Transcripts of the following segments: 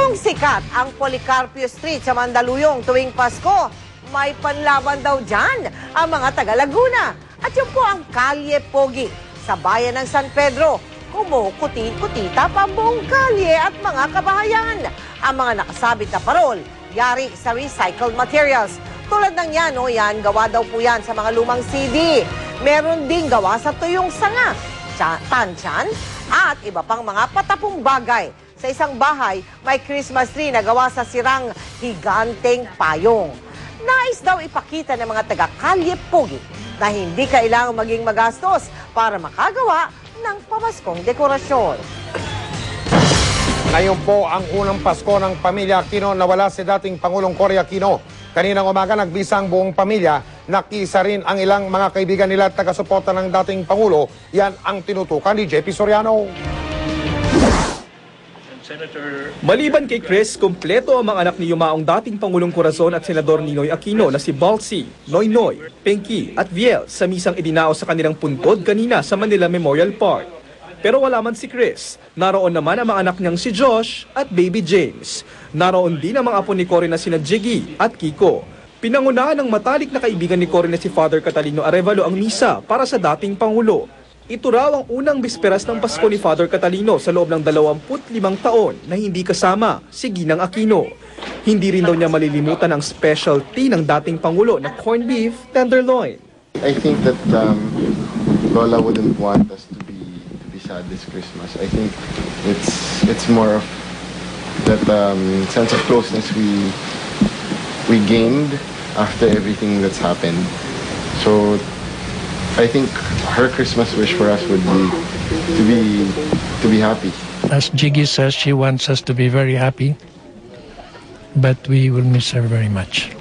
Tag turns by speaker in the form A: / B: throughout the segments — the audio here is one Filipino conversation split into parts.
A: Kung sikat ang Policarpio Street sa Mandaluyong tuwing Pasko, may panlaban daw dyan ang mga taga-Laguna. At yun po ang Kalye Pogi sa bayan ng San Pedro. Kumukuti-kutita pa buong kalye at mga kabahayan. Ang mga nakasabit na parol, yari sa recycled materials. Tulad ng yan, gawa daw po yan sa mga lumang CD. Meron ding gawa sa tuyong sanga, tansyan, at iba pang mga patapong bagay. Sa isang bahay, may Christmas tree na gawa sa sirang higanteng payong. Nais daw ipakita ng mga taga-Kalye Pogi na hindi kailangang maging magastos para makagawa ng pamaskong dekorasyon.
B: Ngayon po ang unang Pasko ng pamilya Aquino na wala si dating Pangulong Cory Aquino. Kaninang umaga nagbisa ang buong pamilya, nakisa rin ang ilang mga kaibigan nila at taga-suporta ng dating Pangulo. Yan ang tinutukan ni JP Soriano.
C: Maliban kay Chris, kumpleto ang mga anak ni yumaong dating Pangulong Corazon at Senador Ninoy Aquino na si Balsi, Noynoy, Pinky at Viel sa misang idinao sa kanilang puntod kanina sa Manila Memorial Park. Pero wala man si Chris, naroon naman ang mga anak niyang si Josh at baby James. Naroon din ang mga apo ni Cory na sina Jiggy at Kiko. Pinangunahan ng matalik na kaibigan ni Cory na si Father Catalino Arevalo ang misa para sa dating Pangulo. Ito raw ang unang bisperas ng Pasko ni Father Catalino sa loob ng 25 taon na hindi kasama si Ginang Aquino. Hindi rin daw niya malilimutan ang specialty ng dating Pangulo na corned beef tenderloin.
D: I think that Lola wouldn't want us to be sad this Christmas. I think it's more of that sense of closeness we gained after everything that's happened. So I think her Christmas wish for us would be to be happy.
E: As Jiggy says, she wants us to be very happy, but we will miss her very much.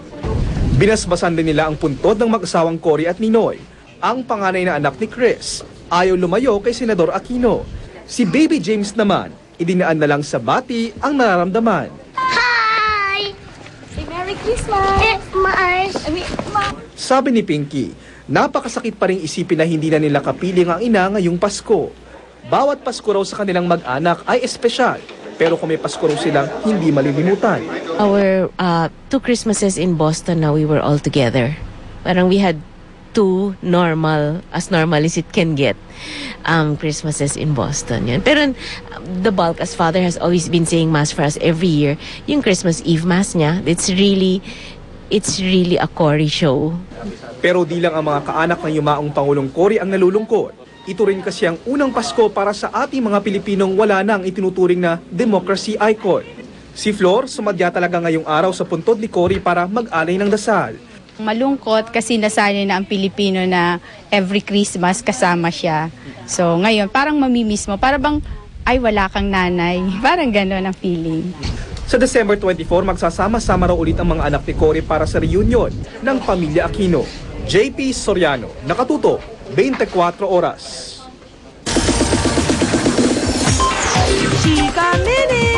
C: Binasbasan din nila ang puntod ng mag-asawang Cory at Ninoy. Ang panganay na anak ni Chris, ayaw lumayo kay Senador Aquino. Si baby James naman, idinaan na lang sa bati ang nararamdaman.
F: Hi! Say Merry Christmas!
C: Sabi ni Pinky, napakasakit pa rin isipin na hindi na nila kapiling ang ina ngayong Pasko. Bawat Pasko raw sa kanilang mag-anak ay espesyal, pero kung may Pasko raw silang hindi malilimutan.
G: Our 2 Christmases in Boston now, we were all together. Parang we had 2 normal as it can get Christmases in Boston. Yan. Pero the bulk, as Father has always been saying Mass for us every year, yung Christmas Eve Mass niya, it's really a Cory show.
C: Pero di lang ang mga kaanak ng yumaong Pangulong Cory ang nalulungkot. Ito rin kasi ang unang Pasko para sa ating mga Pilipinong wala nang itinuturing na democracy icon. Si Flor, sumadya talaga ngayong araw sa puntod ni Cory para mag-alay ng dasal.
H: Malungkot kasi nasanay na ang Pilipino na every Christmas kasama siya. So ngayon, parang mamimiss mo. Para bang, ay wala kang nanay. Parang gano'n ang feeling.
C: Sa December 24, magsasama-sama raw ulit ang mga anak ni Cory para sa reunion ng Pamilya Aquino. JP Soriano, nakatuto, 24 oras.
A: Chika Minute!